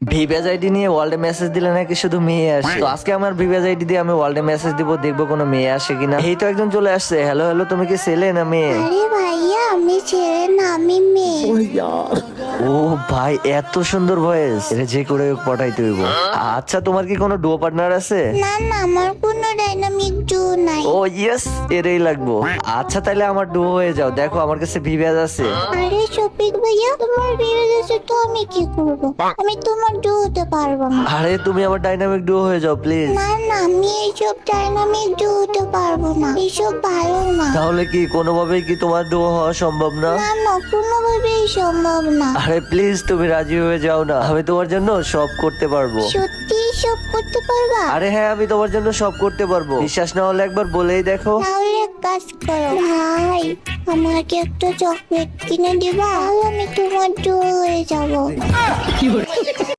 ভিভেজ ID নিয়ে ওয়ার্ল্ডে message দিলে নাকি শুধু মেয়ে আসে। তো আজকে আমার ভিভেজ আইডি দিয়ে আমি ওয়ার্ল্ডে মেসেজ দিব, দেখবো কোনো মেয়ে আসে কিনা। এই তো একজন চলে আসছে। হ্যালো হ্যালো, তুমি কি ছেলে না মেয়ে? আরে ভাইয়া, আমি ছেলে না, আমি মেয়ে। ও ভাই, এত সুন্দর ভয়েস, এটা যে করে হোক পটাইতে হইব। আচ্ছা, তোমার কি কোনো ডুও পার্টনার আছে? না না, আমার কোনো ডাইনামিক ডু নাই। ও ইয়েস, এরই লাগবো। আচ্ছা তাহলে আমার ডুও হয়ে যাও, দেখো আমার কাছে ভিভেজ আছে। আরে শফিক ভাইয়া, তোমার বিয়ে হয়েছে তো আমি কি করব? আমি তোমার ডু হতে পারবো না। আরে তুমি আমার ডাইনামিক ডুও হয়ে যাও প্লিজ। না না, আমি এইসব ডাইনামিক ডু হতে পারবো না, এইসব ভালো না। তাহলে কি কোনোভাবেই কি তোমার ডুও হওয়া সম্ভব না? না না, কোনোভাবেই সম্ভব না। আরে প্লিজ তুমি রাজি হয়ে যাও না, আমি তোমার জন্য সব করতে পারবো। সত্যি সব করতে পারবা? আরে হ্যাঁ, আমি তোমার জন্য সব করতে পারবো। বিশ্বাস না হলে একবার বলেই দেখো। তাহলে এক কাজ করো ভাই, আমাকে একটা চকলেট কিনে দিবা, তাহলে আমি তোমার ডু হয়ে যাবো।